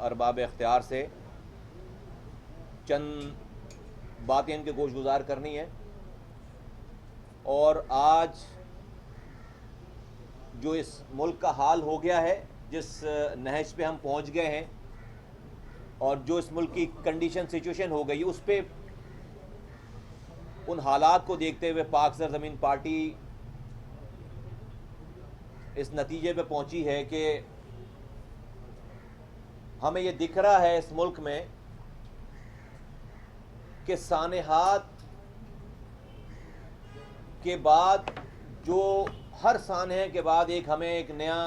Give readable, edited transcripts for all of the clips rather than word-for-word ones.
ارباب اختیار سے چند باتیں ان کے گوش گزار کرنی ہے. اور آج جو اس ملک کا حال ہو گیا ہے, جس نہج پہ ہم پہنچ گئے ہیں, اور جو اس ملک کی کنڈیشن سچویشن ہو گئی, اس پہ ان حالات کو دیکھتے ہوئے پاک سرزمین پارٹی اس نتیجے پہ پہنچی ہے کہ ہمیں یہ دکھ رہا ہے اس ملک میں کہ سانحات کے بعد, جو ہر سانحے کے بعد ہمیں ایک نیا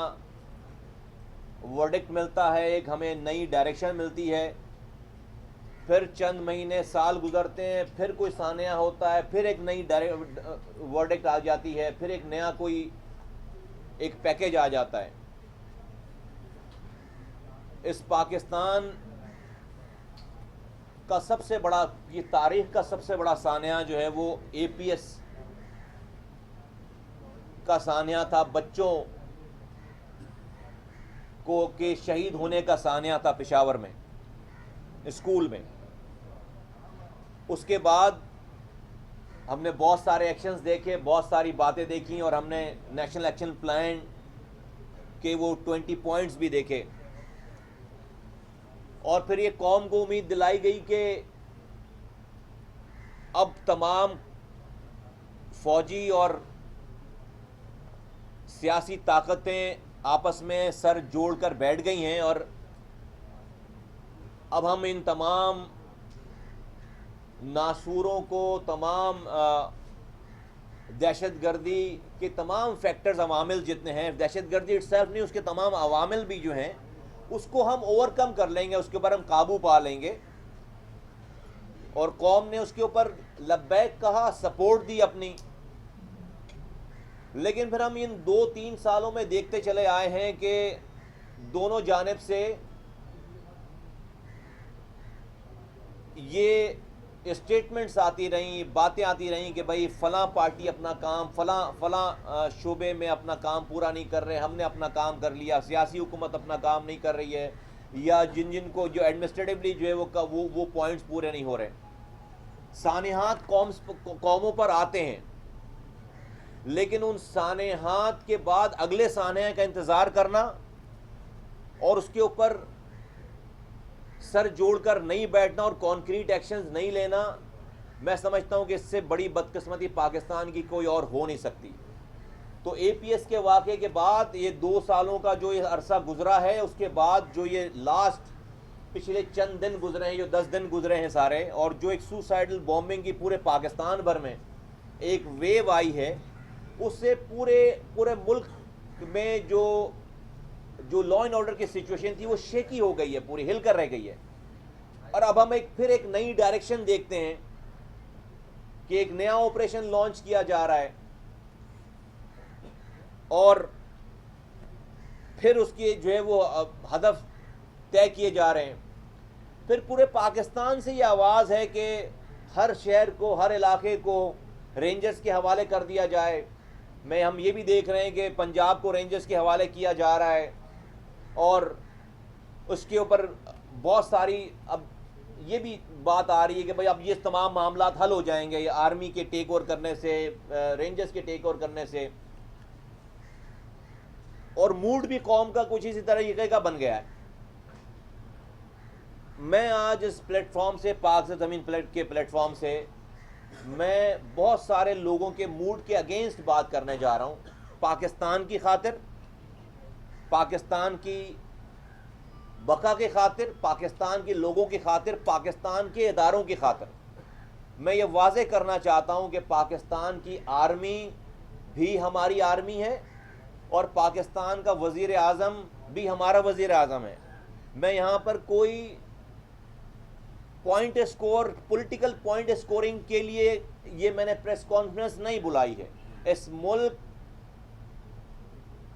ورڈکٹ ملتا ہے, ایک ہمیں نئی ڈائریکشن ملتی ہے. پھر چند مہینے سال گزرتے ہیں, پھر کوئی سانحہ ہوتا ہے, پھر ایک نئی ورڈکٹ آ جاتی ہے, پھر ایک نیا کوئی ایک پیکیج آ جاتا ہے. اس پاکستان کا سب سے بڑا, یہ تاریخ کا سب سے بڑا سانحہ جو ہے وہ اے پی ایس کا سانحہ تھا. بچوں کو کے شہید ہونے کا سانحہ تھا پشاور میں اسکول میں. اس کے بعد ہم نے بہت سارے ایکشنز دیکھے, بہت ساری باتیں دیکھیں, اور ہم نے نیشنل ایکشن پلان کے وہ 20 پوائنٹس بھی دیکھے. اور پھر یہ قوم کو امید دلائی گئی کہ اب تمام فوجی اور سیاسی طاقتیں آپس میں سر جوڑ کر بیٹھ گئی ہیں, اور اب ہم ان تمام ناسوروں کو, تمام دہشت گردی کے تمام فیکٹرز, عوامل جتنے ہیں, دہشت گردی اٹ سیلف نہیں, اس کے تمام عوامل بھی جو ہیں اس کو ہم اوور کم کر لیں گے, اس کے اوپر ہم قابو پا لیں گے. اور قوم نے اس کے اوپر لبیک کہا, سپورٹ دی اپنی. لیکن پھر ہم ان 2-3 سالوں میں دیکھتے چلے آئے ہیں کہ دونوں جانب سے یہ اسٹیٹمنٹس آتی رہیں, باتیں آتی رہیں کہ بھائی فلاں پارٹی اپنا کام فلاں شعبے میں اپنا کام پورا نہیں کر رہے, ہم نے اپنا کام کر لیا, سیاسی حکومت اپنا کام نہیں کر رہی ہے, یا جن کو جو ایڈمنسٹریٹولی جو ہے وہ پوائنٹس پورے نہیں ہو رہے. سانحات قوموں پر آتے ہیں, لیکن ان سانحات کے بعد اگلے سانحے کا انتظار کرنا اور اس کے اوپر سر جوڑ کر نہیں بیٹھنا اور کانکریٹ ایکشنز نہیں لینا, میں سمجھتا ہوں کہ اس سے بڑی بدقسمتی پاکستان کی کوئی اور ہو نہیں سکتی. تو اے پی ایس کے واقعے کے بعد یہ 2 سالوں کا جو یہ عرصہ گزرا ہے, اس کے بعد جو یہ لاسٹ پچھلے چند دن گزرے ہیں, جو 10 دن گزرے ہیں سارے, اور جو ایک سوسائڈل بومبنگ کی پورے پاکستان بھر میں ایک ویو آئی ہے, اس سے پورے ملک میں جو لا اینڈ آرڈر کی سچویشن تھی وہ شیکی ہو گئی ہے, پوری ہل کر رہ گئی ہے. اور اب ہم پھر ایک نئی ڈائریکشن دیکھتے ہیں کہ ایک نیا آپریشن لانچ کیا جا رہا ہے, اور پھر اس کی جو ہے وہ ہدف طے کیے جا رہے ہیں. پھر پورے پاکستان سے یہ آواز ہے کہ ہر شہر کو, ہر علاقے کو رینجرز کے حوالے کر دیا جائے. ہم یہ بھی دیکھ رہے ہیں کہ پنجاب کو رینجرز کے حوالے کیا جا رہا ہے, اور اس کے اوپر بہت ساری اب یہ بھی بات آ رہی ہے کہ بھئی اب یہ تمام معاملات حل ہو جائیں گے آرمی کے ٹیک اوور کرنے سے, رینجرز کے ٹیک اوور کرنے سے. اور موڈ بھی قوم کا کچھ اسی طریقے کا بن گیا ہے. میں آج اس پلیٹ فارم سے, پاک سے زمین کے پلیٹ فارم سے, میں بہت سارے لوگوں کے موڈ کے اگینسٹ بات کرنے جا رہا ہوں. پاکستان کی خاطر, پاکستان کی بقا کی خاطر, پاکستان کے لوگوں کی خاطر, پاکستان کے اداروں کی خاطر. میں یہ واضح کرنا چاہتا ہوں کہ پاکستان کی آرمی بھی ہماری آرمی ہے, اور پاکستان کا وزیر اعظم بھی ہمارا وزیر اعظم ہے. میں یہاں پر کوئی point score, political point scoring کے لیے یہ میں نے پریس کانفرنس نہیں بلائی ہے. اس ملک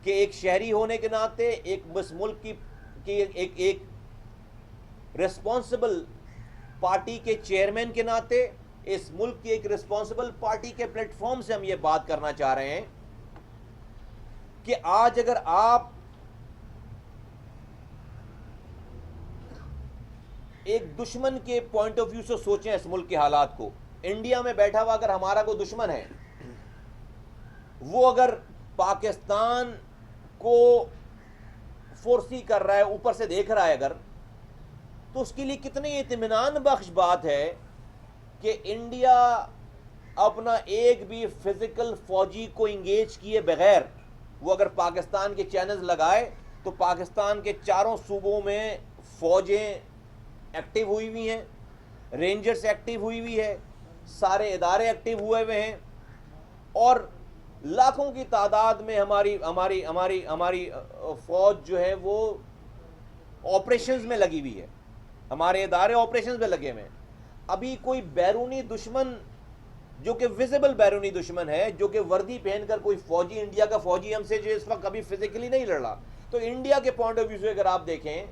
کے ایک شہری ہونے کے ناطے, اس ملک کی ایک ریسپانسبل پارٹی کے چیئرمین کے ناطے, اس ملک کی ایک ریسپانسبل پارٹی کے پلیٹ فارم سے ہم یہ بات کرنا چاہ رہے ہیں کہ آج اگر آپ ایک دشمن کے پوائنٹ آف ویو سے سوچیں اس ملک کے حالات کو. انڈیا میں بیٹھا ہوا اگر ہمارا کوئی دشمن ہے, وہ اگر پاکستان کو فورسی کر رہا ہے, اوپر سے دیکھ رہا ہے اگر, تو اس کے لیے کتنی اطمینان بخش بات ہے کہ انڈیا اپنا ایک بھی فزیکل فوجی کو انگیج کیے بغیر وہ اگر پاکستان کے چینلز لگائے تو پاکستان کے چاروں صوبوں میں فوجیں ایکٹیو ہوئی ہوئی ہیں, رینجرز ایکٹیو ہوئی ہوئی ہے, سارے ادارے ایکٹیو ہوئے ہوئے ہیں, اور لاکھوں کی تعداد میں ہماری فوج جو ہے وہ آپریشنز میں لگی ہوئی ہے, ہمارے ادارے آپریشنز میں لگے ہوئے ہیں. ابھی کوئی بیرونی دشمن جو کہ ویزیبل بیرونی دشمن ہے, جو کہ وردی پہن کر کوئی فوجی, انڈیا کا فوجی ہم سے جو اس وقت کبھی فزیکلی نہیں لڑ رہا, تو انڈیا کے پوائنٹ آف ویو سے اگر آپ دیکھیں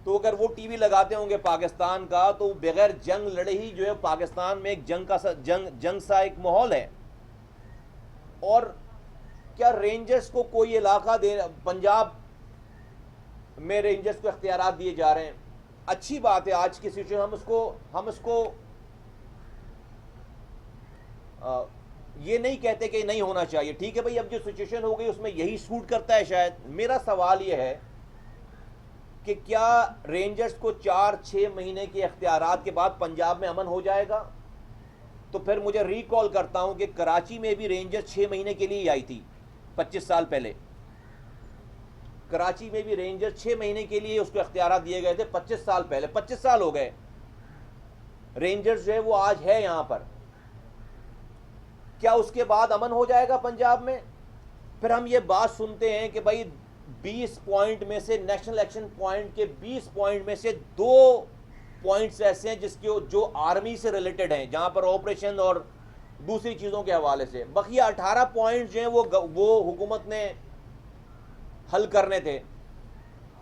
تو اگر وہ ٹی وی لگاتے ہوں گے پاکستان کا, تو بغیر جنگ لڑے ہی جو ہے پاکستان میں ایک جنگ سا ایک ماحول ہے. اور کیا رینجرز کو کوئی علاقہ پنجاب میں رینجرز کو اختیارات دیے جا رہے ہیں؟ اچھی بات ہے, آج کی سچویشن ہم اس کو یہ نہیں کہتے کہ نہیں ہونا چاہیے, ٹھیک ہے بھائی, اب جو سچویشن ہو گئی اس میں یہی سوٹ کرتا ہے شاید. میرا سوال یہ ہے کہ کیا رینجرز کو 4-6 مہینے کے اختیارات کے بعد پنجاب میں امن ہو جائے گا؟ تو پھر مجھے ریکال کرتا ہوں کہ کراچی میں بھی رینجرز 6 مہینے کے لیے آئی تھی 25 سال پہلے. کراچی میں بھی رینجرز 6 مہینے کے لیے اس کو اختیارات دیے گئے تھے 25 سال پہلے. 25 سال ہو گئے, رینجرز جو ہے وہ آج ہے یہاں پر. کیا اس کے بعد امن ہو جائے گا پنجاب میں؟ پھر ہم یہ بات سنتے ہیں کہ بھائی 20 پوائنٹ میں سے, نیشنل ایکشن پوائنٹ کے 20 پوائنٹ میں سے 2 پوائنٹس ایسے ہیں جو آرمی سے ریلیٹڈ ہیں, جہاں پر آپریشن اور دوسری چیزوں کے حوالے سے. بقیہ 18 پوائنٹس جو ہیں وہ حکومت نے حل کرنے تھے.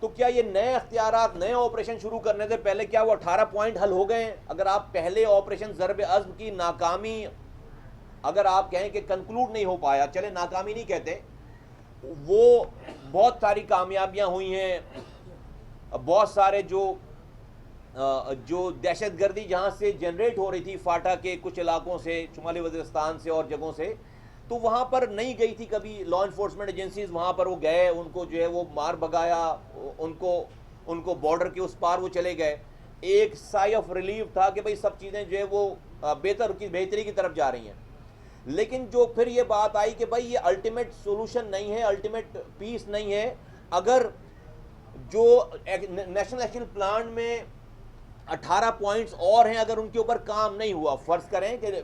تو کیا یہ نئے اختیارات, نئے آپریشن شروع کرنے سے پہلے کیا وہ 18 پوائنٹ حل ہو گئے ہیں؟ اگر آپ پہلے آپریشن ضرب عزم کی ناکامی اگر آپ کہیں کہ کنکلوڈ نہیں ہو پایا, چلے ناکامی نہیں کہتے, وہ بہت ساری کامیابیاں ہوئی ہیں, بہت سارے جو دہشت گردی جہاں سے جنریٹ ہو رہی تھی فاٹا کے کچھ علاقوں سے, شمالی وزیرستان سے اور جگہوں سے, تو وہاں پر نہیں گئی تھی کبھی لا انفورسمنٹ ایجنسیز, وہاں پر وہ گئے, ان کو جو ہے وہ مار بگایا, ان کو بارڈر کے اس پار وہ چلے گئے. ایک سائی آف ریلیف تھا کہ بھئی سب چیزیں جو ہے وہ بہتری کی طرف جا رہی ہیں. لیکن جو پھر یہ بات آئی کہ بھائی یہ الٹیمیٹ سولوشن نہیں ہے, الٹیمیٹ پیس نہیں ہے. اگر جو نیشنل ایکشن پلان میں 18 پوائنٹس اور ہیں, اگر ان کے اوپر کام نہیں ہوا, فرض کریں کہ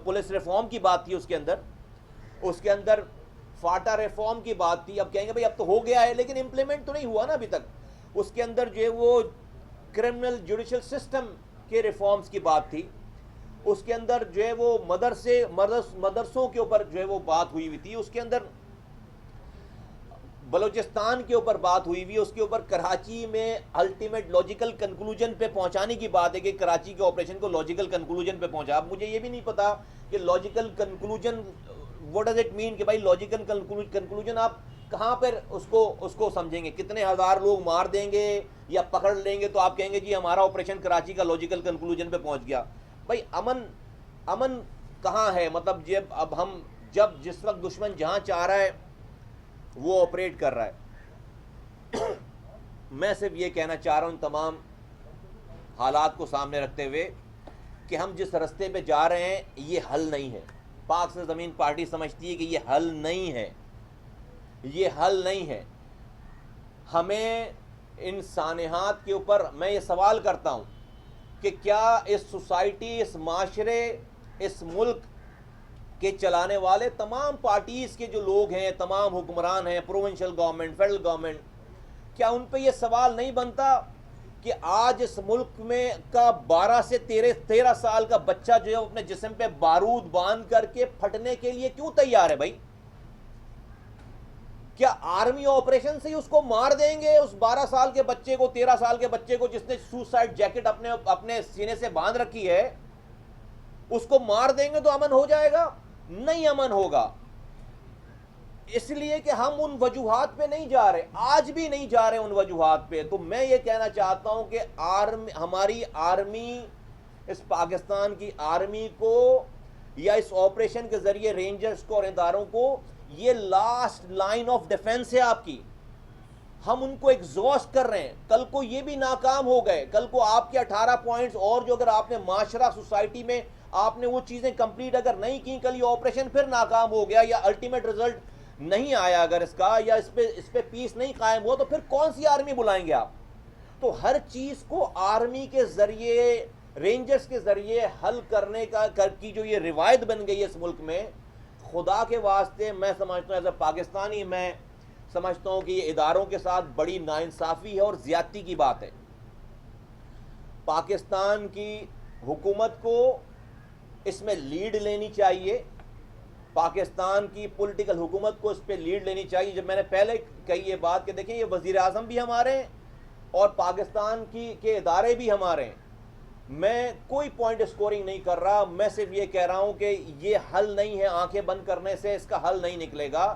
پولیس ریفارم کی بات تھی, اس کے اندر فاٹا ریفارم کی بات تھی, اب کہیں گے بھئی اب تو ہو گیا ہے, لیکن امپلیمنٹ تو نہیں ہوا نا ابھی تک. اس کے اندر جو ہے وہ کرمنل جوڈیشل سسٹم کے ریفارمز کی بات تھی, اس کے اندر جو ہے وہ مدرسوں کے اوپر جو ہے وہ بات ہوئی تھی, اس کے اندر بلوچستان کے اوپر بات ہوئی ہوئی, اس کے اوپر کراچی میں الٹیمیٹ لاجیکل کنکلوژن پہ پہنچانے کی بات ہے کہ کراچی کے آپریشن کو لاجیکل کنکلوژن پہ پہنچا. اب مجھے یہ بھی نہیں پتا کہ logical conclusion what does it mean, کہ بھائی لاجیکل کنکلوژن آپ کہاں پر اس کو سمجھیں گے, کتنے ہزار لوگ مار دیں گے یا پکڑ لیں گے تو آپ کہیں گے جی ہمارا آپریشن کراچی کا لاجیکل کنکلوژن پہ پہنچ گیا. بھائی امن کہاں ہے؟ مطلب جس وقت دشمن جہاں چاہ رہا ہے وہ آپریٹ کر رہا ہے. میں صرف یہ کہنا چاہ رہا ہوں ان تمام حالات کو سامنے رکھتے ہوئے کہ ہم جس رستے پہ جا رہے ہیں یہ حل نہیں ہے. پاک سے زمین پارٹی سمجھتی ہے کہ یہ حل نہیں ہے, یہ حل نہیں ہے. ہمیں ان سانحات کے اوپر میں یہ سوال کرتا ہوں کہ کیا اس سوسائٹی, اس معاشرے, اس ملک کے چلانے والے تمام پارٹیز کے جو لوگ ہیں, تمام حکمران ہیں, پروونشل گورنمنٹ, فیڈرل گورنمنٹ, کیا ان پہ یہ سوال نہیں بنتا کہ آج اس ملک میں کا 12 سے 13 سال کا بچہ جو ہے اپنے جسم پہ بارود باندھ کر کے پھٹنے کے لیے کیوں تیار ہے؟ بھائی کیا آرمی آپریشن سے ہی اس کو مار دیں گے, اس 12 سال کے بچے کو, 13 سال کے بچے کو جس نے سوسائڈ جیکٹ اپنے سینے سے باندھ رکھی ہے, اس کو مار دیں گے تو امن ہو جائے گا؟ نہیں امن ہوگا. اس لیے کہ ہم ان وجوہات پہ نہیں جا رہے، آج بھی نہیں جا رہے ان وجوہات پہ. تو میں یہ کہنا چاہتا ہوں کہ ہماری آرمی، اس پاکستان کی آرمی کو یا اس آپریشن کے ذریعے رینجرز کو اور اداروں کو، یہ لاسٹ لائن آف ڈیفنس ہے آپ کی. ہم ان کو ایگزاسٹ کر رہے ہیں. کل کو یہ بھی ناکام ہو گئے، کل کو آپ کے 18 پوائنٹس اور جو اگر آپ نے معاشرہ سوسائٹی میں آپ نے وہ چیزیں کمپلیٹ اگر نہیں کی، کل یہ آپریشن پھر ناکام ہو گیا یا الٹیمیٹ رزلٹ نہیں آیا اگر اس کا، یا اس پہ پیس نہیں قائم ہوا، تو پھر کون سی آرمی بلائیں گے آپ؟ تو ہر چیز کو آرمی کے ذریعے، رینجرز کے ذریعے حل کرنے کی جو یہ روایت بن گئی ہے اس ملک میں، خدا کے واسطے میں سمجھتا ہوں ایز اے پاکستانی، میں سمجھتا ہوں کہ یہ اداروں کے ساتھ بڑی ناانصافی ہے اور زیادتی کی بات ہے. پاکستان کی حکومت کو اس میں لیڈ لینی چاہیے، پاکستان کی پولیٹیکل حکومت کو اس پہ لیڈ لینی چاہیے. جب میں نے پہلے کہی یہ بات کہ دیکھیں یہ وزیر اعظم بھی ہمارے ہیں اور پاکستان کے ادارے بھی ہمارے ہیں. میں کوئی پوائنٹ اسکورنگ نہیں کر رہا، میں صرف یہ کہہ رہا ہوں کہ یہ حل نہیں ہے، آنکھیں بند کرنے سے اس کا حل نہیں نکلے گا.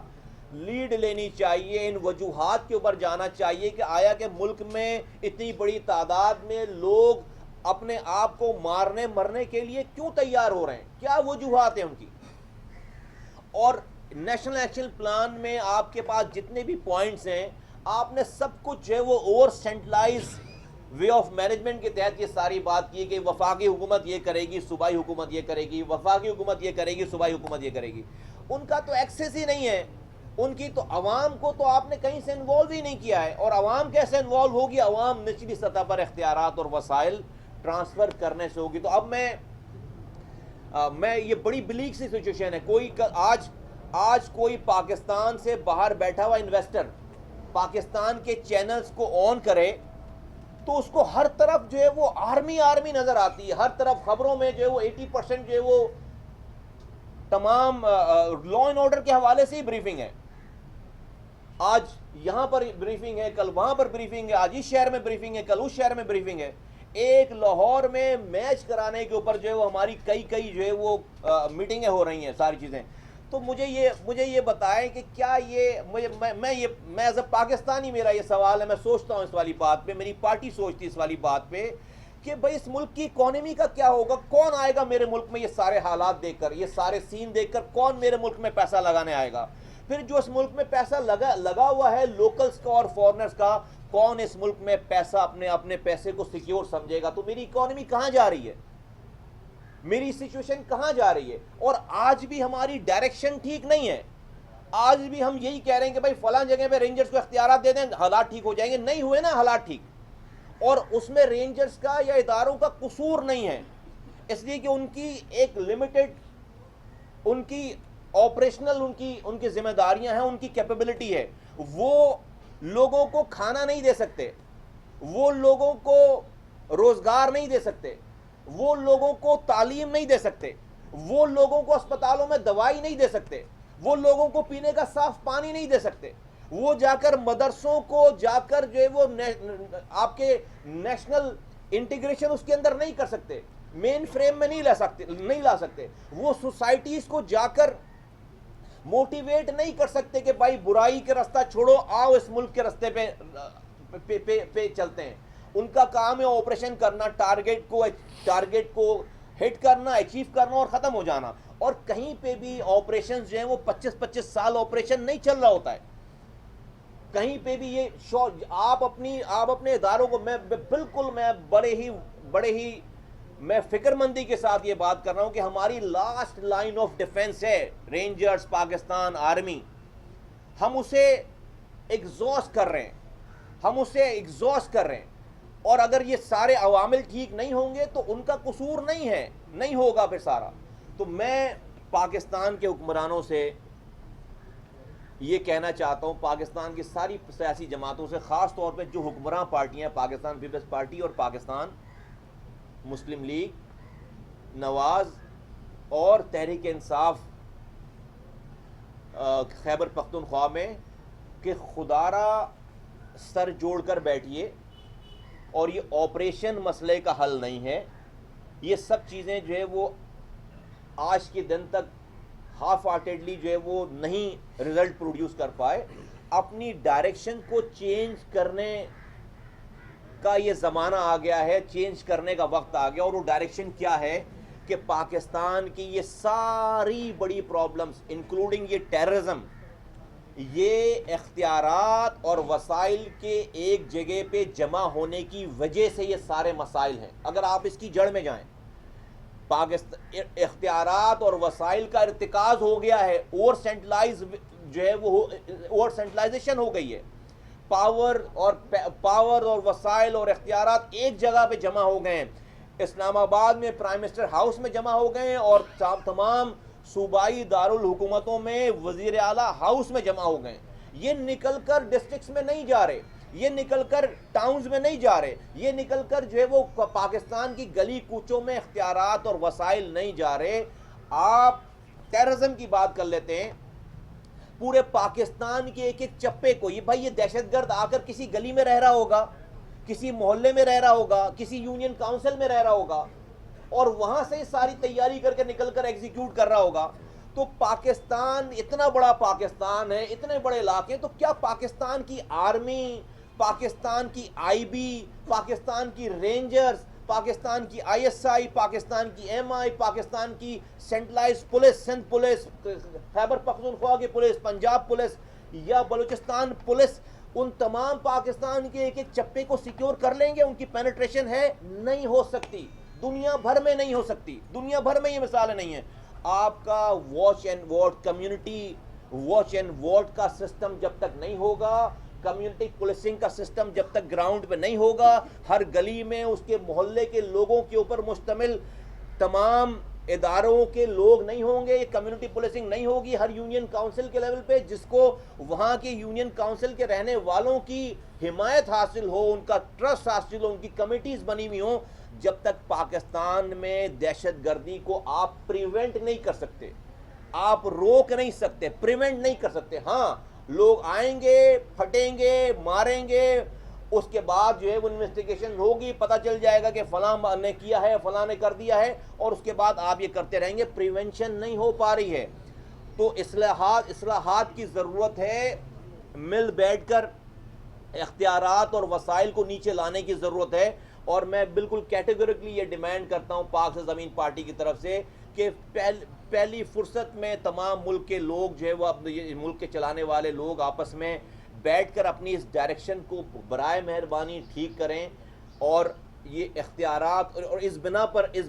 لیڈ لینی چاہیے، ان وجوہات کے اوپر جانا چاہیے کہ آیا کہ ملک میں اتنی بڑی تعداد میں لوگ اپنے آپ کو مارنے مرنے کے لیے کیوں تیار ہو رہے ہیں، کیا وجوہات ہیں ان کی. اور نیشنل ایکشن پلان میں آپ کے پاس جتنے بھی پوائنٹس ہیں، آپ نے سب کچھ جو ہے وہ over centralize way of management کے تحت یہ ساری بات کی کہ وفاقی حکومت یہ کرے گی، صوبائی حکومت یہ کرے گی، وفاقی حکومت یہ کرے گی، صوبائی حکومت یہ کرے گی. ان کا تو ایکسیس ہی نہیں ہے، ان کی تو عوام کو تو آپ نے کہیں سے انوالو ہی نہیں کیا ہے. اور عوام کیسے انوالو ہوگی؟ عوام نچلی سطح پر اختیارات اور وسائل ٹرانسفر کرنے سے ہوگی. تو اب میں یہ بڑی بلیک سی سچویشن ہے. آج کوئی پاکستان سے باہر بیٹھا ہوا انویسٹر پاکستان کے چینلز کو آن کرے تو اس کو ہر طرف جو ہے وہ آرمی نظر آتی ہے. ہر طرف خبروں میں جو ہے وہ 80% جو ہے وہ تمام لا اینڈ آرڈر کے حوالے سے ہی بریفنگ ہے. آج یہاں پر بریفنگ ہے، کل وہاں پر بریفنگ ہے، آج اس شہر میں بریفنگ ہے، کل اس شہر میں بریفنگ ہے. ایک لاہور میں میچ کرانے کے اوپر جو ہے وہ ہماری کئی جو ہے وہ میٹنگیں ہو رہی ہیں، ساری چیزیں. تو مجھے یہ بتائیں کہ کیا یہ میں ایز اے پاکستانی میرا یہ سوال ہے، میں سوچتا ہوں اس والی بات پہ، میری پارٹی سوچتی ہے اس والی بات پہ کہ بھئی اس ملک کی اکانومی کا کیا ہوگا؟ کون آئے گا میرے ملک میں یہ سارے حالات دیکھ کر، یہ سارے سین دیکھ کر کون میرے ملک میں پیسہ لگانے آئے گا؟ پھر جو اس ملک میں پیسہ لگا ہوا ہے لوکلز کا اور فورنرز کا، کون اس ملک میں پیسہ اپنے پیسے کو سیکیور سمجھے گا؟ تو میری اکانومی کہاں جا رہی ہے؟ میری سچویشن کہاں جا رہی ہے؟ اور آج بھی ہماری ڈائریکشن ٹھیک نہیں ہے. آج بھی ہم یہی کہہ رہے ہیں کہ بھائی فلاں جگہ پہ رینجرز کو اختیارات دے دیں، حالات ٹھیک ہو جائیں گے. نہیں ہوئے نا حالات ٹھیک. اور اس میں رینجرز کا یا اداروں کا قصور نہیں ہے، اس لیے کہ ان کی ایک لمیٹڈ، ان کی آپریشنل ان کی ذمہ داریاں ہیں، ان کی کیپیبلٹی ہے. وہ لوگوں کو کھانا نہیں دے سکتے، وہ لوگوں کو روزگار نہیں دے سکتے، وہ لوگوں کو تعلیم نہیں دے سکتے، وہ لوگوں کو اسپتالوں میں دوائی نہیں دے سکتے، وہ لوگوں کو پینے کا صاف پانی نہیں دے سکتے. وہ جا کر مدرسوں کو جا کر جو ہے وہ آپ کے نیشنل انٹیگریشن اس کے اندر نہیں کر سکتے، مین فریم میں نہیں لا سکتے. وہ سوسائٹیز کو جا کر موٹیویٹ نہیں کر سکتے کہ بھائی برائی کے راستہ چھوڑو، آؤ اس ملک کے راستے پہ چلتے ہیں. ان کا کام ہے آپریشن کرنا، ٹارگیٹ کو ہٹ کرنا، اچیو کرنا اور ختم ہو جانا. اور کہیں پہ بھی آپریشن جو ہیں وہ 25 سال آپریشن نہیں چل رہا ہوتا ہے. کہیں پہ بھی یہ آپ اپنے اداروں کو، میں بالکل میں بڑے ہی میں فکر مندی کے ساتھ یہ بات کر رہا ہوں کہ ہماری لاسٹ لائن آف ڈیفنس ہے رینجرز، پاکستان آرمی. ہم اسے ایگزاسٹ کر رہے ہیں. اور اگر یہ سارے عوامل ٹھیک نہیں ہوں گے تو ان کا قصور نہیں ہوگا پھر سارا. تو میں پاکستان کے حکمرانوں سے یہ کہنا چاہتا ہوں، پاکستان کی ساری سیاسی جماعتوں سے، خاص طور پہ جو حکمراں پارٹیاں، پاکستان پیپلز پارٹی اور پاکستان مسلم لیگ، نواز اور تحریک انصاف خیبر پختونخوا میں، کہ خدا را سر جوڑ کر بیٹھیے. اور یہ آپریشن مسئلے کا حل نہیں ہے. یہ سب چیزیں جو ہے وہ آج کے دن تک ہاف ہارٹیڈلی جو ہے وہ نہیں رزلٹ پروڈیوس کر پائے. اپنی ڈائریکشن کو چینج کرنے کا یہ زمانہ آ گیا ہے, چینج کرنے کا وقت آ گیا. اور وہ ڈائریکشن کیا ہے کہ پاکستان کی یہ ساری بڑی پرابلمز انکلوڈنگ یہ ٹیررزم, یہ اختیارات اور وسائل کے ایک جگہ پہ جمع ہونے کی وجہ سے یہ سارے مسائل ہیں. اگر آپ اس کی جڑ میں جائیں, پاکستان اختیارات اور وسائل کا ارتکاز ہو گیا ہے, اوور سینٹرلائز جو ہے وہ اوور سینٹرلائزیشن ہو گئی ہے. پاور اور وسائل اور اختیارات ایک جگہ پہ جمع ہو گئے ہیں. اسلام آباد میں پرائم منسٹر ہاؤس میں جمع ہو گئے ہیں, اور تمام صوبائی دارالحکومتوں میں وزیر اعلیٰ ہاؤس میں جمع ہو گئے ہیں. یہ نکل کر ڈسٹرکٹس میں نہیں جا رہے, یہ نکل کر ٹاؤنز میں نہیں جا رہے, یہ نکل کر جو ہے وہ پاکستان کی گلی کوچوں میں اختیارات اور وسائل نہیں جا رہے. آپ ٹیررزم کی بات کر لیتے ہیں, پورے پاکستان کے ایک ایک چپے کو, یہ بھائی یہ دہشت گرد آ کر کسی گلی میں رہ رہا ہوگا, کسی محلے میں رہ رہا ہوگا, کسی یونین کاؤنسل میں رہ رہا ہوگا, اور وہاں سے ساری تیاری کر کے نکل کر ایگزیکیوٹ کر رہا ہوگا. تو پاکستان اتنا بڑا پاکستان ہے, اتنے بڑے علاقے, تو کیا پاکستان کی آرمی, پاکستان کی آئی بی, پاکستان کی رینجرز, پاکستان کی آئی ایس آئی, پاکستان کی ایم آئی, پاکستان کی centralise police, Sindh police, Khyber Pakhtunkhwa کی پولیس, پنجاب پولیس یا بلوچستان پولیس, ان تمام پاکستان کے ایک ایک چپے کو سیکیور کر لیں گے؟ ان کی پینیٹریشن ہے, نہیں ہو سکتی, دنیا بھر میں نہیں ہو سکتی, دنیا بھر میں یہ مثالیں نہیں ہیں. آپ کا watch and vote community, watch and vote کا سسٹم جب تک نہیں ہوگا, کمیونٹی پولیسنگ کا سسٹم جب تک گراؤنڈ پہ نہیں ہوگا, ہر گلی میں اس کے محلے کے لوگوں کے اوپر مشتمل تمام اداروں کے لوگ نہیں ہوں گے, یہ کمیونٹی پولیسنگ نہیں ہوگی ہر یونین کاؤنسل کے لیول پہ, جس کو وہاں کے یونین کاؤنسل کے رہنے والوں کی حمایت حاصل ہو, ان کا ٹرسٹ حاصل ہو, ان کی کمیٹیز بنی ہوئی ہوں. جب تک پاکستان میں دہشت گردی کو آپ پریونٹ نہیں کر سکتے, آپ روک نہیں سکتے, پریونٹ نہیں کر سکتے. ہاں لوگ آئیں گے, پھٹیں گے, ماریں گے, اس کے بعد جو ہے وہ انویسٹیگیشن ہوگی, پتہ چل جائے گا کہ فلاں نے کیا ہے, فلاں نے کر دیا ہے, اور اس کے بعد آپ یہ کرتے رہیں گے. پریونشن نہیں ہو پا رہی ہے. تو اصلاحات کی ضرورت ہے, مل بیٹھ کر اختیارات اور وسائل کو نیچے لانے کی ضرورت ہے. اور میں بالکل کیٹیگورکلی یہ ڈیمانڈ کرتا ہوں پاک سے زمین پارٹی کی طرف سے کہ پہلی فرصت میں تمام ملک کے لوگ جو ہے وہ ملک کے چلانے والے لوگ آپس میں بیٹھ کر اپنی اس ڈائریکشن کو برائے مہربانی ٹھیک کریں, اور یہ اختیارات اور اس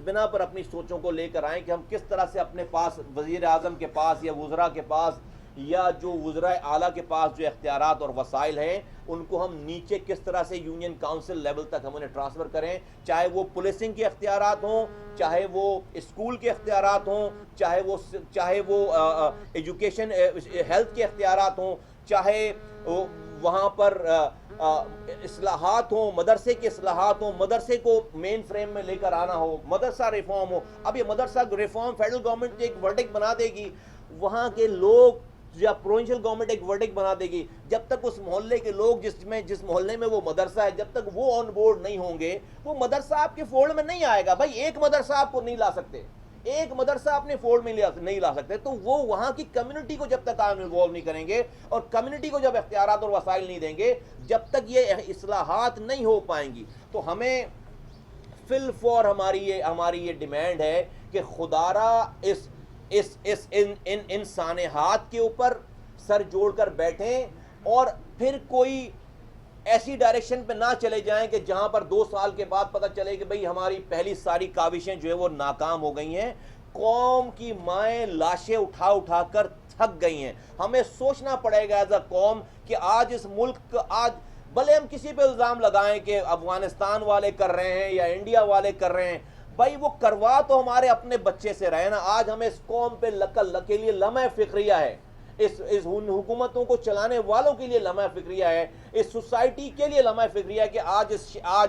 بنا پر اپنی سوچوں کو لے کر آئیں کہ ہم کس طرح سے اپنے پاس وزیر اعظم کے پاس یا وزراء کے پاس یا جو وزراء اعلیٰ کے پاس جو اختیارات اور وسائل ہیں, ان کو ہم نیچے کس طرح سے یونین کاؤنسل لیول تک ہم انہیں ٹرانسفر کریں, چاہے وہ پولیسنگ کے اختیارات ہوں, چاہے وہ اسکول کے اختیارات ہوں, چاہے وہ ایجوکیشن ہیلتھ کے اختیارات ہوں, چاہے وہاں پر اصلاحات ہوں, مدرسے کے اصلاحات ہوں, مدرسے کو مین فریم میں لے کر آنا ہو, مدرسہ ریفارم ہو. اب یہ مدرسہ ریفارم فیڈرل گورنمنٹ ایک ورڈکٹ بنا دے گی, وہاں کے لوگ یا پروونشل گورنمنٹ ایک ورڈکٹ بنا دے گی, جب تک اس محلے کے لوگ جس محلے میں وہ مدرسہ ہے, جب تک وہ آن بورڈ نہیں ہوں گے, وہ مدرسہ آپ کے فولڈ میں نہیں آئے گا. بھائی ایک مدرسہ آپ کو نہیں لا سکتے, ایک مدرسہ اپنے فولڈ میں نہیں لا سکتے, تو وہ وہاں کی کمیونٹی کو جب تک آپ انوالو نہیں کریں گے, اور کمیونٹی کو جب اختیارات اور وسائل نہیں دیں گے, جب تک یہ اصلاحات نہیں ہو پائیں گی. تو ہمیں فی الفور ہماری یہ ڈیمانڈ ہے کہ خدارا ان سانحات کے اوپر سر جوڑ کر بیٹھیں, اور پھر کوئی ایسی ڈائریکشن پہ نہ چلے جائیں کہ جہاں پر 2 سال کے بعد پتہ چلے کہ بھئی ہماری پہلی ساری کاوشیں جو ہے وہ ناکام ہو گئی ہیں. قوم کی مائیں لاشیں اٹھا کر تھک گئی ہیں. ہمیں سوچنا پڑے گا ایز اے قوم کہ آج اس ملک آج بھلے ہم کسی پہ الزام لگائیں کہ افغانستان والے کر رہے ہیں یا انڈیا والے کر رہے ہیں, بھائی وہ کروا تو ہمارے اپنے بچے سے رہے نا. آج ہمیں اس قوم پہ کے لیے لمحہ فکریہ ہے, اس حکومتوں کو چلانے والوں کے لیے لمحہ فکریہ ہے, اس سوسائٹی کے لیے لمحہ فکریہ ہے کہ آج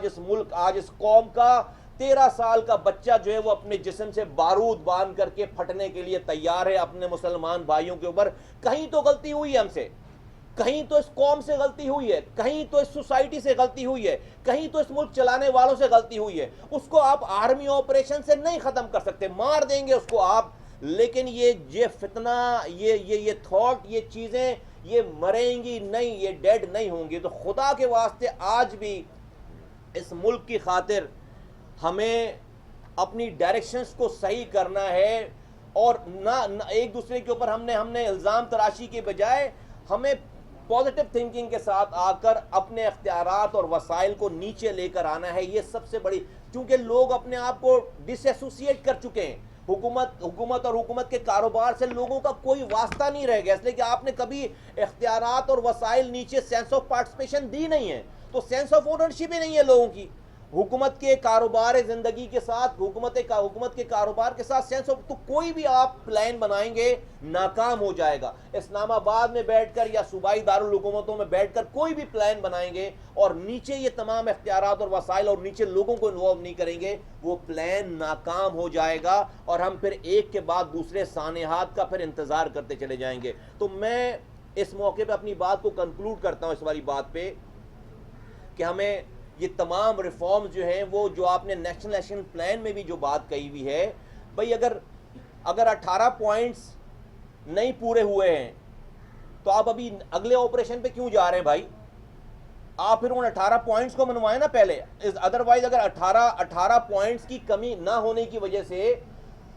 اس ملک, آج اس قوم کا 13 سال کا بچہ جو ہے وہ اپنے جسم سے بارود باندھ کر کے پھٹنے کے لیے تیار ہے اپنے مسلمان بھائیوں کے اوپر. کہیں تو غلطی ہوئی ہے ہم سے, کہیں تو اس قوم سے غلطی ہوئی ہے, کہیں تو اس سوسائٹی سے غلطی ہوئی ہے, کہیں تو اس ملک چلانے والوں سے غلطی ہوئی ہے. اس کو آپ آرمی آپریشن سے نہیں ختم کر سکتے, مار دیں گے اس کو آپ, لیکن یہ فتنہ، یہ تھاٹ، یہ چیزیں یہ مریں گی نہیں، یہ ڈیڈ نہیں ہوں گی. تو خدا کے واسطے آج بھی اس ملک کی خاطر ہمیں اپنی ڈائریکشنز کو صحیح کرنا ہے، اور نہ ایک دوسرے کے اوپر ہم نے الزام تراشی کے بجائے ہمیں پازیٹیو تھنکنگ کے ساتھ آ کر اپنے اختیارات اور وسائل کو نیچے لے کر آنا ہے. یہ سب سے بڑی، کیونکہ لوگ اپنے آپ کو ڈس ایسوسیٹ کر چکے ہیں. حکومت اور حکومت کے کاروبار سے لوگوں کا کوئی واسطہ نہیں رہ گیا، اس لیے کہ آپ نے کبھی اختیارات اور وسائل نیچے سینس آف پارٹیسپیشن دی نہیں ہے، تو سینس آف اونرشپ ہی نہیں ہے لوگوں کی. حکومت کے کاروبار زندگی کے ساتھ، حکومت کے کاروبار کے ساتھ سینس آف، تو کوئی بھی آپ پلان بنائیں گے ناکام ہو جائے گا. اسلام آباد میں بیٹھ کر یا صوبائی دارالحکومتوں میں بیٹھ کر کوئی بھی پلان بنائیں گے اور نیچے یہ تمام اختیارات اور وسائل اور نیچے لوگوں کو انوالو نہیں کریں گے، وہ پلان ناکام ہو جائے گا، اور ہم پھر ایک کے بعد دوسرے سانحات کا پھر انتظار کرتے چلے جائیں گے. تو میں اس موقع پہ اپنی بات کو کنکلوڈ کرتا ہوں اس والی بات پہ کہ ہمیں یہ تمام ریفارمز جو ہیں، وہ جو آپ نے نیشنل ایکشن پلان میں بھی جو بات کہی ہوئی ہے، بھئی اگر 18 پوائنٹس نہیں پورے ہوئے ہیں تو آپ ابھی اگلے آپریشن پہ کیوں جا رہے ہیں بھائی؟ آپ پھر ان 18 پوائنٹس کو منوائیں نا پہلے. ادروائز اگر 18 پوائنٹس کی کمی نہ ہونے کی وجہ سے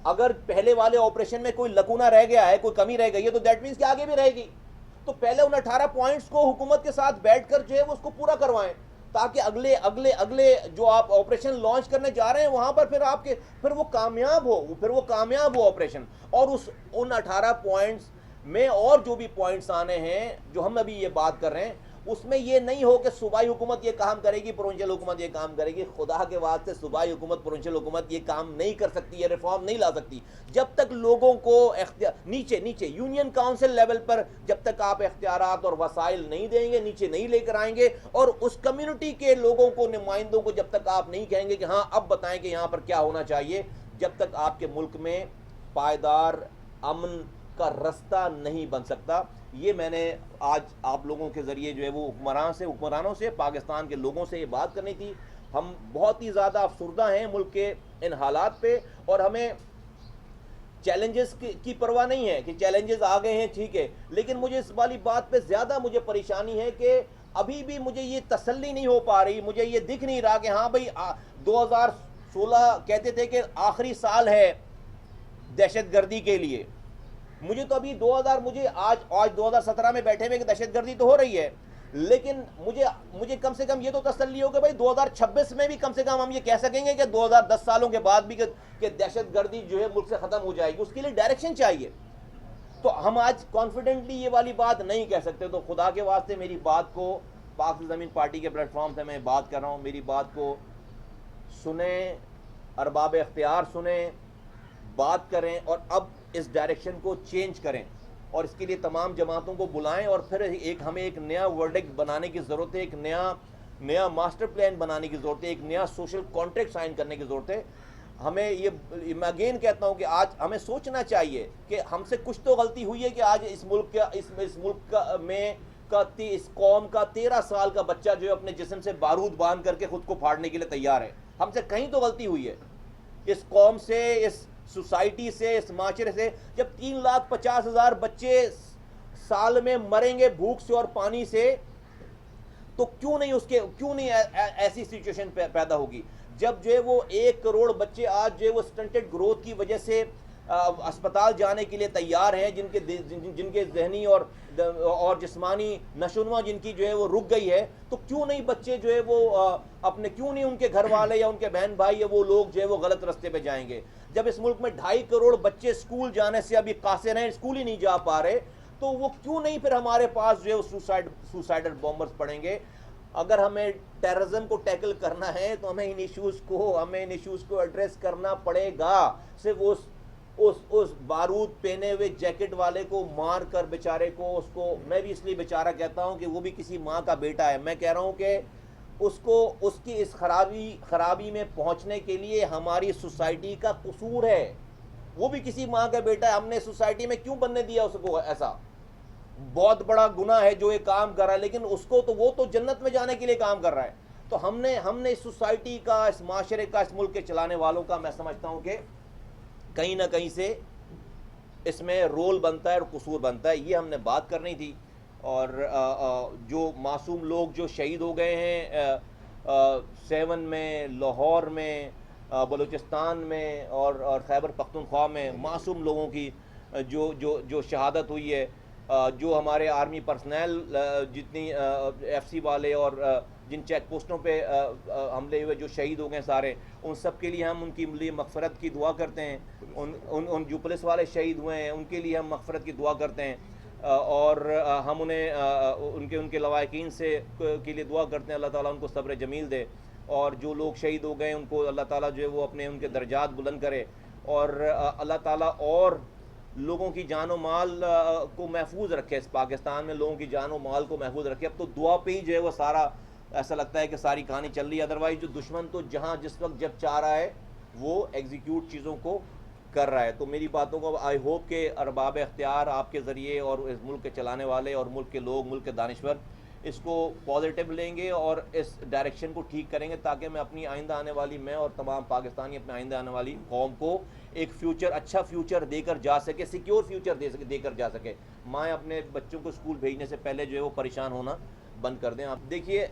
اگر پہلے والے آپریشن میں کوئی لکونہ رہ گیا ہے، کوئی کمی رہ گئی ہے، تو دیٹ مینس کہ آگے بھی رہے گی. تو پہلے ان 18 پوائنٹس کو حکومت کے ساتھ بیٹھ کر جو ہے وہ اس کو پورا کروائیں، تاکہ اگلے جو آپ آپریشن لانچ کرنے جا رہے ہیں وہاں پر پھر وہ کامیاب ہو آپریشن. اور ان 18 پوائنٹس میں اور جو بھی پوائنٹس آنے ہیں جو ہم ابھی یہ بات کر رہے ہیں، اس میں یہ نہیں ہو کہ صوبائی حکومت یہ کام کرے گی، پروونشل حکومت یہ کام کرے گی. خدا کے واسطے صوبائی حکومت، پروونشل حکومت یہ کام نہیں کر سکتی، یہ ریفارم نہیں لا سکتی جب تک لوگوں کو نیچے یونین کاؤنسل لیول پر جب تک آپ اختیارات اور وسائل نہیں دیں گے، نیچے نہیں لے کر آئیں گے، اور اس کمیونٹی کے لوگوں کو، نمائندوں کو جب تک آپ نہیں کہیں گے کہ ہاں اب بتائیں کہ یہاں پر کیا ہونا چاہیے، جب تک آپ کے ملک میں پائیدار امن کا رستہ نہیں بن سکتا. یہ میں نے آج آپ لوگوں کے ذریعے جو ہے وہ حکمرانوں سے، پاکستان کے لوگوں سے یہ بات کرنی تھی. ہم بہت ہی زیادہ افسردہ ہیں ملک کے ان حالات پہ، اور ہمیں چیلنجز کی پرواہ نہیں ہے کہ چیلنجز آ گئے ہیں، ٹھیک ہے، لیکن مجھے اس والی بات پہ زیادہ مجھے پریشانی ہے کہ ابھی بھی مجھے یہ تسلی نہیں ہو پا رہی، مجھے یہ دکھ نہیں رہا کہ ہاں بھائی 2016 کہتے تھے کہ آخری سال ہے دہشت گردی کے لیے. مجھے تو ابھی مجھے آج 2017 میں بیٹھے ہوئے کہ دہشت گردی تو ہو رہی ہے، لیکن مجھے کم سے کم یہ تو تسلی ہو کہ بھائی 2026 میں بھی کم سے کم ہم یہ کہہ سکیں گے کہ 2010 سالوں کے بعد بھی کہ دہشت گردی جو ہے ملک سے ختم ہو جائے گی. اس کے لیے ڈائریکشن چاہیے. تو ہم آج کانفیڈنٹلی یہ والی بات نہیں کہہ سکتے. تو خدا کے واسطے میری بات کو، پاک زمین پارٹی کے پلیٹ فارم سے میں بات کر رہا ہوں، میری بات کو سنیں، ارباب اختیار سنیں، بات کریں، اور اب اس ڈائریکشن کو چینج کریں، اور اس کے لیے تمام جماعتوں کو بلائیں، اور پھر ہمیں ایک نیا ورڈکٹ بنانے کی ضرورت ہے، ایک نیا ماسٹر پلان بنانے کی ضرورت ہے، ایک نیا سوشل کانٹریکٹ سائن کرنے کی ضرورت ہے. ہمیں میں اگین کہتا ہوں کہ آج ہمیں سوچنا چاہیے کہ ہم سے کچھ تو غلطی ہوئی ہے کہ آج اس ملک میں اس قوم کا 13 سال کا بچہ جو ہے اپنے جسم سے بارود باندھ کر کے خود کو پھاڑنے کے لیے تیار ہے. ہم سے کہیں تو غلطی ہوئی ہے، اس قوم سے، اس سوسائٹی سے، اس معاشرے سے. جب 3,50,000 بچے سال میں مریں گے بھوک سے اور پانی سے، تو کیوں نہیں ایسی سچویشن پیدا ہوگی. جب جو ہے وہ 1 کروڑ بچے آج جو ہے وہ سٹنٹڈ گروتھ کی وجہ سے اسپتال جانے کے لیے تیار ہیں، جن کے ذہنی اور جسمانی نشوونما جن کی جو ہے وہ رک گئی ہے، تو کیوں نہیں بچے جو ہے وہ کیوں نہیں ان کے گھر والے یا ان کے بہن بھائی یا وہ لوگ جو ہے وہ غلط رستے پہ جائیں گے. جب اس ملک میں 2.5 کروڑ بچے اسکول جانے سے ابھی قاصر ہیں، اسکول ہی نہیں جا پا رہے، تو وہ کیوں نہیں پھر ہمارے پاس جو ہے سوسائڈل بامبرز پڑیں گے. اگر ہمیں ٹیررزم کو ٹیکل کرنا ہے تو ہمیں ان ایشوز کو ایڈریس کرنا پڑے گا. صرف اس بارود پہنے ہوئے جیکٹ والے کو مار کر بیچارے کو، اس کو میں بھی اس لیے بیچارہ کہتا ہوں کہ وہ بھی کسی ماں کا بیٹا ہے. میں کہہ رہا ہوں کہ اس کی اس خرابی میں پہنچنے کے لیے ہماری سوسائٹی کا قصور ہے. وہ بھی کسی ماں کا بیٹا ہے. ہم نے سوسائٹی میں کیوں بننے دیا اس کو؟ ایسا بہت بڑا گناہ ہے جو یہ کام کر رہا ہے، لیکن وہ تو جنت میں جانے کے لیے کام کر رہا ہے. تو ہم نے اس سوسائٹی کا، اس معاشرے کا، اس ملک کے چلانے والوں کا، میں سمجھتا ہوں کہ کہیں نہ کہیں سے اس میں رول بنتا ہے اور قصور بنتا ہے، یہ ہم نے بات کرنی تھی۔ اور جو معصوم لوگ جو شہید ہو گئے ہیں 7 میں، لاہور میں، بلوچستان میں اور خیبر پختونخوا میں، معصوم لوگوں کی جو شہادت ہوئی ہے، جو ہمارے آرمی پرسنل جتنی ایف سی والے اور جن چیک پوسٹوں پہ حملے ہوئے جو شہید ہو گئے سارے، ان سب کے لیے ہم ان کی لیے مغفرت کی دعا کرتے ہیں۔ ان جو پولیس والے شہید ہوئے ہیں ان کے لیے ہم مغفرت کی دعا کرتے ہیں، اور ہم انہیں ان کے لواحقین کے لیے دعا کرتے ہیں، اللہ تعالیٰ ان کو صبر جمیل دے، اور جو لوگ شہید ہو گئے ان کو اللہ تعالیٰ جو ہے وہ ان کے درجات بلند کرے، اور اللہ تعالیٰ اور لوگوں کی جان و مال کو محفوظ رکھے، اس پاکستان میں لوگوں کی جان و مال کو محفوظ رکھے۔ اب تو دعا پہ ہی جو ہے وہ سارا ایسا لگتا ہے کہ ساری کہانی چل رہی ہے، ادروائز جو دشمن تو جہاں جس وقت جب چاہ رہا ہے وہ ایگزیکیوٹ چیزوں کو کر رہا ہے۔ تو میری باتوں کو آئی ہوپ کہ ارباب اختیار آپ کے ذریعے اور اس ملک کے چلانے والے اور ملک کے لوگ، ملک کے دانشور اس کو پازیٹیو لیں گے اور اس ڈائریکشن کو ٹھیک کریں گے، تاکہ میں اپنی آئندہ آنے والی میں اور تمام پاکستانی اپنے آئندہ آنے والی قوم کو ایک فیوچر، اچھا فیوچر دے کر جا سکے، سیکیور فیوچر دے کر جا سکے۔ مائیں اپنے بچوں کو اسکول بھیجنے سے پہلے جو ہے وہ پریشان ہونا بند کر دیں۔ آپ دیکھیے،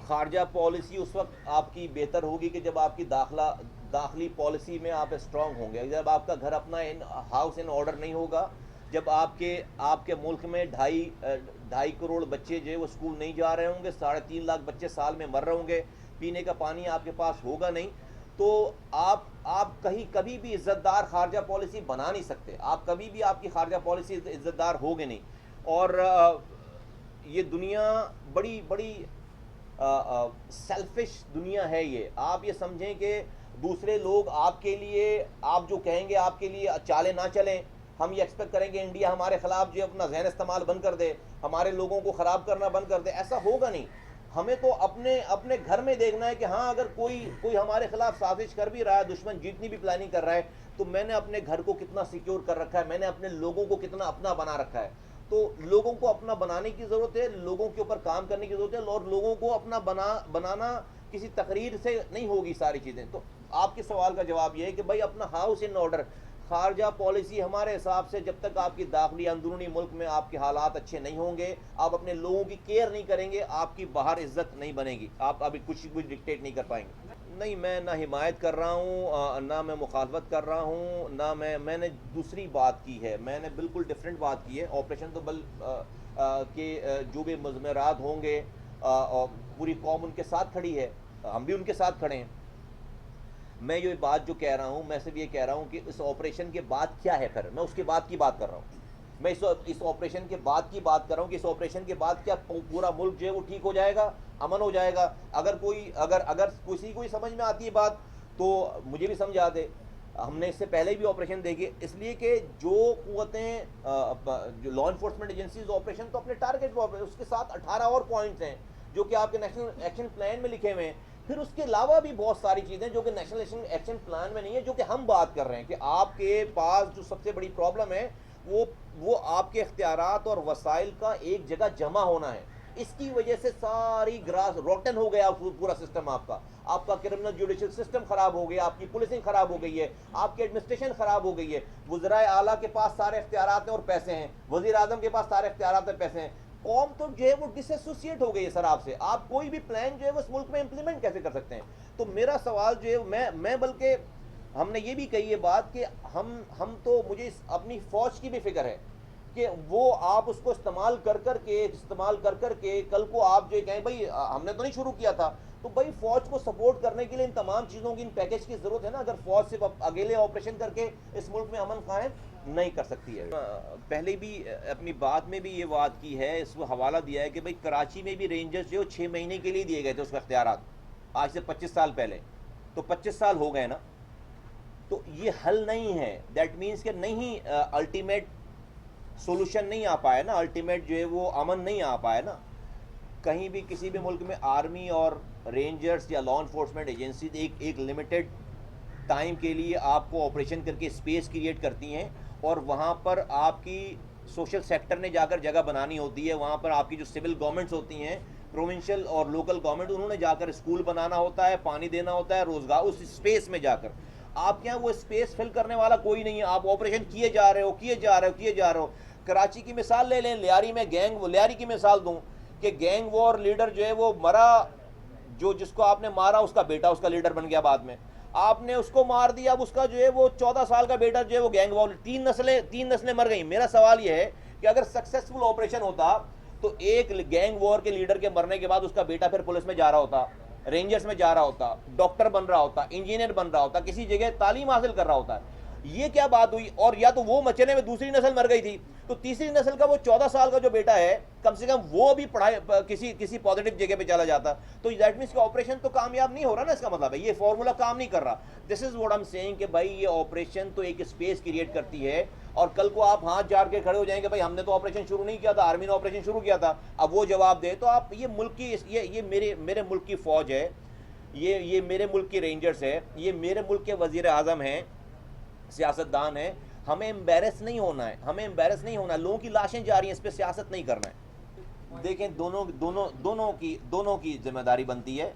خارجہ پالیسی اس وقت آپ کی بہتر ہوگی کہ جب آپ کی داخلی پالیسی میں آپ اسٹرانگ ہوں گے۔ جب آپ کا گھر اپنا ہاؤس ان آرڈر نہیں ہوگا، جب آپ کے ملک میں 2.5 کروڑ بچے جو ہے وہ اسکول نہیں جا رہے ہوں گے، 3.5 لاکھ بچے سال میں مر رہے ہوں گے، پینے کا پانی آپ کے پاس ہوگا نہیں، تو آپ کبھی بھی عزت دار خارجہ پالیسی بنا نہیں سکتے، آپ کبھی بھی آپ کی خارجہ پالیسی عزت دار ہوگے نہیں۔ اور یہ دنیا بڑی بڑی سیلفش دنیا ہے۔ یہ آپ یہ سمجھیں کہ دوسرے لوگ آپ کے لیے، آپ جو کہیں گے آپ کے لیے چالیں نہ چلیں، ہم یہ ایکسپیکٹ کریں کہ انڈیا ہمارے خلاف جو اپنا ذہن استعمال بند کر دے، ہمارے لوگوں کو خراب کرنا بند کر دے، ایسا ہوگا نہیں۔ ہمیں تو اپنے گھر میں دیکھنا ہے کہ ہاں اگر کوئی ہمارے خلاف سازش کر بھی رہا ہے، دشمن جتنی بھی پلاننگ کر رہا ہے، تو میں نے اپنے گھر کو کتنا سیکیور کر رکھا ہے، میں نے اپنے لوگوں کو کتنا اپنا بنا رکھا ہے۔ تو لوگوں کو اپنا بنانے کی ضرورت ہے، لوگوں کے اوپر کام کرنے کی ضرورت ہے، اور لوگوں کو اپنا بنانا کسی تقریر سے نہیں ہوگی ساری چیزیں۔ تو آپ کے سوال کا جواب یہ ہے کہ بھائی اپنا ہاؤس ان آرڈر، خارجہ پالیسی ہمارے حساب سے جب تک آپ کی داخلی اندرونی ملک میں آپ کے حالات اچھے نہیں ہوں گے، آپ اپنے لوگوں کی کیئر نہیں کریں گے، آپ کی باہر عزت نہیں بنے گی، آپ ابھی کچھ ڈکٹیٹ نہیں کر پائیں گے۔ نہیں، میں نہ حمایت کر رہا ہوں، نہ میں مخالفت کر رہا ہوں، نہ میں نے دوسری بات کی ہے، میں نے بالکل ڈفرینٹ بات کی ہے۔ آپریشن تو کہ جو بھی مضمرات ہوں گے پوری قوم ان کے ساتھ کھڑی ہے، ہم بھی ان کے ساتھ کھڑے ہیں۔ میں یہ بات جو کہہ رہا ہوں، میں صرف یہ کہہ رہا ہوں کہ اس آپریشن کے بعد کیا ہے، پھر میں اس کے بعد کی بات کر رہا ہوں۔ میں اس آپریشن کے بعد کی بات کر رہا ہوں کہ اس آپریشن کے بعد کیا پورا ملک جو ہے وہ ٹھیک ہو جائے گا، امن ہو جائے گا۔ اگر کسی کو سمجھ میں آتی ہے بات تو مجھے بھی سمجھا دے۔ ہم نے اس سے پہلے بھی آپریشن دیکھے، اس لیے کہ جو قوتیں جو لا انفورسمنٹ ایجنسیز آپریشن تو اپنے ٹارگیٹ پہ، اس کے ساتھ 18 اور پوائنٹس ہیں جو کہ آپ کے نیشنل ایکشن پلان میں لکھے ہوئے ہیں۔ پھر اس کے علاوہ بھی بہت ساری چیزیں جو کہ نیشنل ایکشن پلان میں نہیں ہے، جو کہ ہم بات کر رہے ہیں کہ آپ کے پاس جو سب سے بڑی پرابلم ہے وہ آپ کے اختیارات اور وسائل کا ایک جگہ جمع ہونا ہے۔ اس کی وجہ سے ساری گراس روٹن ہو گیا پورا سسٹم، آپ کا کرمنل جوڈیشل سسٹم خراب ہو گیا، آپ کی پولیسنگ خراب ہو گئی ہے، آپ کی ایڈمنسٹریشن خراب ہو گئی ہے۔ وزرائے اعلیٰ کے پاس سارے اختیارات ہیں اور پیسے ہیں، وزیر اعظم کے پاس سارے اختیارات ہیں، پیسے ہیں، قوم تو جو ہے وہ ڈس ایسوسیٹ ہو گئی ہے سر آپ سے۔ آپ کوئی بھی پلان جو ہے وہ اس ملک میں امپلیمنٹ کیسے کر سکتے ہیں؟ تو میرا سوال جو ہے، میں بلکہ ہم نے یہ بھی کہی ہے بات کہ ہم تو مجھے اپنی فوج کی بھی فکر ہے کہ وہ آپ اس کو استعمال کر کے کل کو آپ جو کہیں بھائی ہم نے تو نہیں شروع کیا تھا، تو بھائی فوج کو سپورٹ کرنے کے لیے ان تمام چیزوں کی، ان پیکیج کی ضرورت ہے نا۔ اگر فوج صرف اکیلے آپریشن کر کے اس ملک میں امن قائم نہیں کر سکتی ہے۔ پہلے بھی اپنی بات میں بھی یہ بات کی ہے، اس کو حوالہ دیا ہے کہ بھائی کراچی میں بھی رینجرز جو 6 مہینے کے لیے دیے گئے تھے اس کو اختیارات، آج سے 25 سال پہلے، تو 25 سال ہو گئے نا، تو یہ حل نہیں ہے۔ دیٹ مینس کہ نہیں، الٹیمیٹ سولوشن نہیں آ پایا نا، الٹیمیٹ جو ہے وہ امن نہیں آ پایا نا۔ کہیں بھی کسی بھی ملک میں آرمی اور رینجرز یا لا انفورسمنٹ ایجنسیز ایک لمیٹڈ ٹائم کے لیے آپ کو آپریشن کر کے اسپیس کریٹ کرتی ہیں، اور وہاں پر آپ کی سوشل سیکٹر نے جا کر جگہ بنانی ہوتی ہے، وہاں پر آپ کی جو سول گورنمنٹس ہوتی ہیں، پروونشل اور لوکل گورنمنٹ، انہوں نے جا کر اسکول بنانا ہوتا ہے، پانی دینا ہوتا ہے، روزگار اس اسپیس میں جا کر۔ آپ کے یہاں وہ اسپیس فل کرنے والا کوئی نہیں ہے. آپ آپریشن کیے جا رہے ہو. کراچی کی مثال لے لیں, لیاری کی مثال دوں کہ گینگ وار لیڈر جو ہے وہ مرا, جس کو آپ نے مارا اس کا بیٹا اس کا لیڈر بن گیا, بعد میں آپ نے اس کو مار دیا, اب اس کا جو ہے وہ 14 سال کا بیٹا جو ہے وہ گینگ وار, 3 نسلیں مر گئیں. میرا سوال یہ ہے کہ اگر سکسیسفل آپریشن ہوتا تو ایک گینگ وار کے لیڈر کے مرنے کے بعد اس کا بیٹا پھر پولیس میں جا رہا ہوتا, رینجرز میں جا رہا ہوتا, ڈاکٹر بن رہا ہوتا, انجینئر بن رہا ہوتا, کسی جگہ تعلیم حاصل کر رہا ہوتا. یہ کیا بات ہوئی؟ اور یا تو وہ مچنے میں دوسری نسل مر گئی تھی, تو تیسری نسل کا وہ 14 سال کا جو بیٹا ہے کم سے کم وہ بھی پڑھائی کسی پازیٹیو جگہ پہ چلا جاتا. تو دیٹ مینس کہ آپریشن تو کامیاب نہیں ہو رہا نا, اس کا مطلب ہے یہ فارمولا کام نہیں کر رہا. This is what I am saying کہ بھائی یہ آپریشن تو ایک اسپیس کریٹ کرتی ہے, اور کل کو آپ ہاتھ جاڑ کے کھڑے ہو جائیں گے بھائی ہم نے تو آپریشن شروع نہیں کیا تھا, آرمی نے آپریشن شروع کیا تھا, اب وہ جواب دے. تو آپ یہ ملک کی یہ میرے ملک کی فوج ہے, یہ میرے ملک کی رینجرز ہے, یہ میرے ملک کے وزیر اعظم ہیں, سیاستدان ہیں. ہمیں امبیرس نہیں ہونا ہے, لوگوں کی لاشیں جا رہی ہیں, اس پہ سیاست نہیں کرنا ہے. دیکھیں دونوں کی ذمہ داری بنتی ہے,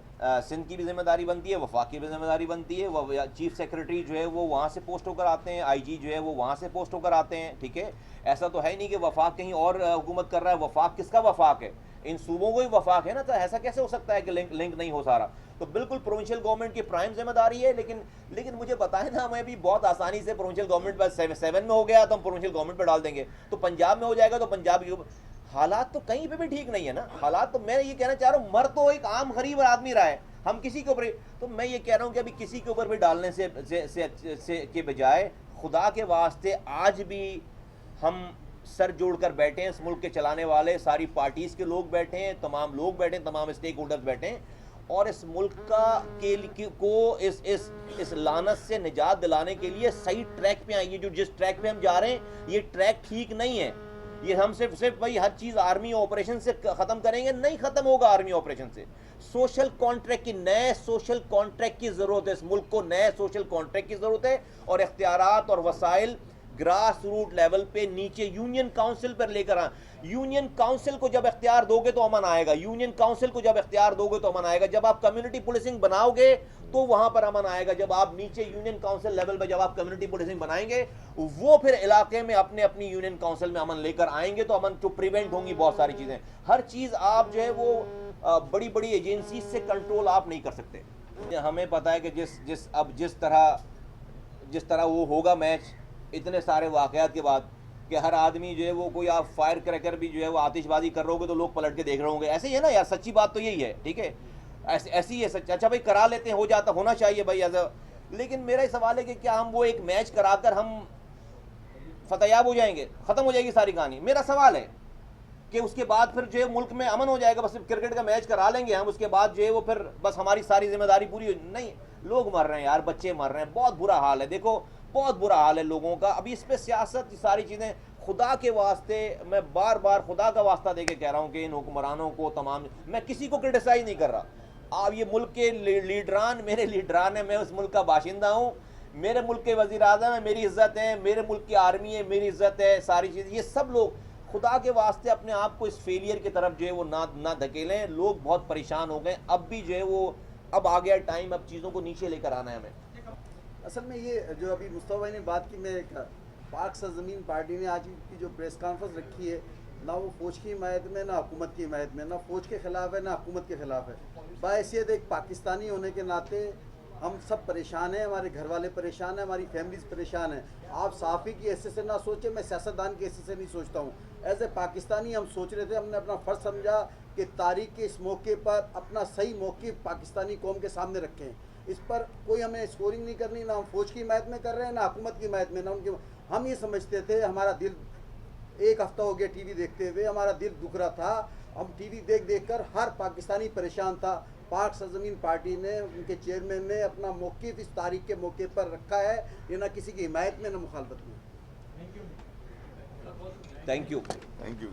سندھ کی بھی ذمہ داری بنتی ہے, وفاق کی بھی ذمہ داری بنتی ہے. چیف سیکرٹری جو ہے وہ وہاں سے پوسٹ ہو کر آتے ہیں, آئی جی جو ہے وہ وہاں سے پوسٹ ہو کر آتے ہیں, ٹھیک ہے. ایسا تو ہے نہیں کہ وفاق کہیں اور حکومت کر رہا ہے. وفاق کس کا وفاق ہے؟ ان صوبوں کو ہی وفاق ہے نا. تو ایسا کیسے ہو سکتا ہے کہ لنک نہیں ہو سارا؟ تو بالکل پروونشل گورنمنٹ کی پرائم ذمہ داری ہے. لیکن مجھے بتائیں نا, ہمیں بھی بہت آسانی سے پروونشل گورنمنٹ بس 7 میں ہو گیا تو ہم پروونشل گورنمنٹ پہ ڈال دیں گے, تو پنجاب میں ہو جائے گا تو پنجاب کی. حالات تو کہیں پہ بھی ٹھیک نہیں ہے نا. حالات تو میں یہ کہنا چاہ رہا ہوں, مر تو ایک عام غریب آدمی رہا ہے, ہم کسی کے اوپر, تو میں یہ کہہ رہا ہوں کہ ابھی کسی کے اوپر بھی ڈالنے سے کے بجائے خدا کے واسطے آج بھی ہم سر جوڑ کر بیٹھے ہیں. اس ملک کے چلانے والے ساری پارٹیز کے لوگ بیٹھے ہیں, تمام لوگ بیٹھے ہیں, تمام اسٹیک ہولڈرز بیٹھے ہیں, اور اس ملک کو اس لعنت سے نجات دلانے کے لیے صحیح ٹریک پہ آئیں. یہ جس ٹریک پہ ہم جا رہے ہیں یہ ٹریک ٹھیک نہیں ہے. یہ ہم صرف بھائی ہر چیز آرمی آپریشن سے ختم کریں گے, نہیں ختم ہوگا آرمی آپریشن سے. سوشل کانٹریکٹ نئے سوشل کانٹریکٹ کی ضرورت ہے, اس ملک کو نئے سوشل کانٹریکٹ کی ضرورت ہے, اور اختیارات اور وسائل گراس روٹ لیول پہ نیچے یونین کاؤنسل پر لے کر یونین کاؤنسل کو جب اختیار دو گے تو امن آئے گا. یونین کاؤنسل کو جب اختیار دو گے تو امن آئے گا. جب آپ کمیونٹی پولیسنگ بناؤ گے تو وہاں پر امن آئے گا. جب آپ نیچے یونین کاؤنسل لیول پہ جب آپ کمیونٹی پولیسنگ بنائیں گے, وہ پھر علاقے میں اپنی یونین کاؤنسل میں امن لے کر آئیں گے, تو امن تو پریونٹ ہوں گی بہت ساری چیزیں. ہر چیز آپ جو ہے وہ بڑی بڑی ایجنسیز سے کنٹرول آپ نہیں کر سکتے. ہمیں پتہ ہے کہ جس طرح وہ ہوگا میچ اتنے سارے واقعات کے بعد, کہ ہر آدمی جو ہے وہ کوئی آپ فائر کریکر بھی جو ہے وہ آتش بازی کر رہے ہوں گے تو لوگ پلٹ کے دیکھ رہے ہوں گے. ایسے ہی ہے نا یار, سچی بات تو یہی ہے, ٹھیک ہے, ایسی ہے سچ. اچھا بھائی کرا لیتے ہیں, ہو جاتا, ہونا چاہیے بھائی ایسا, لیکن میرا سوال ہے کہ کیا ہم وہ ایک میچ کرا کر ہم فتح یاب ہو جائیں گے, ختم ہو جائے گی ساری کہانی؟ میرا سوال ہے کہ اس کے بعد پھر جو ہے ملک میں امن ہو جائے گا, بس کرکٹ کا میچ کرا لیں گے ہم, اس کے بعد جو ہے وہ پھر بس ہماری ساری ذمہ داری پوری نہیں. لوگ مر رہے ہیں یار, بچے مر رہے ہیں, بہت برا حال ہے. دیکھو بہت برا حال ہے لوگوں کا. ابھی اس پہ سیاست, ساری چیزیں, خدا کے واسطے میں بار بار خدا کا واسطہ دے کے کہہ رہا ہوں کہ ان حکمرانوں کو تمام, میں کسی کو کرٹیسائز نہیں کر رہا. آپ یہ ملک کے لیڈران میرے لیڈران ہیں, میں اس ملک کا باشندہ ہوں, میرے ملک کے وزیر اعظم ہیں, میری عزت ہے, میرے ملک کی آرمی ہے, میری عزت ہے, ساری چیز. یہ سب لوگ خدا کے واسطے اپنے آپ کو اس فیلئر کی طرف جو ہے وہ نہ دھکیلیں. لوگ بہت پریشان ہو گئے, اب بھی جو ہے وہ اب آ گیا ٹائم, اب چیزوں کو نیچے لے کر آنا ہے ہمیں. اصل میں یہ جو ابھی مصطفیٰ بھائی نے بات کی, میں پاک سرزمین پارٹی نے آج کی جو پریس کانفرنس رکھی ہے, نہ وہ فوج کی حمایت میں, نہ حکومت کی حمایت میں, نہ فوج کے خلاف ہے, نہ حکومت کے خلاف ہے. باحیثیت ایک پاکستانی ہونے کے ناطے ہم سب پریشان ہیں, ہمارے گھر والے پریشان ہیں, ہماری فیملیز پریشان ہیں. آپ صحافی کی حیثیت سے نہ سوچیں, میں سیاستدان کی حیثیت سے نہیں سوچتا ہوں. ایز اے پاکستانی ہم سوچ رہے تھے, ہم نے اپنا فرض سمجھا کہ تاریخ کے اس موقع پر اپنا صحیح موقف پاکستانی قوم کے سامنے رکھیں. اس پر کوئی ہمیں اسکورنگ نہیں کرنی, نہ ہم فوج کی حمایت میں کر رہے ہیں, نہ حکومت کی حمایت میں, نہ ان کی. ہم یہ سمجھتے تھے, ہمارا دل ایک ہفتہ ہو گیا ٹی وی دیکھتے ہوئے, ہمارا دل دکھ رہا تھا. ہم ٹی وی دیکھ کر ہر پاکستانی پریشان تھا. پاک سرزمین پارٹی نے, ان کے چیئرمین نے اپنا موقف اس تاریخ کے موقع پر رکھا ہے, یہ نہ کسی کی حمایت میں, نہ مخالفت میں. Thank you. Thank you.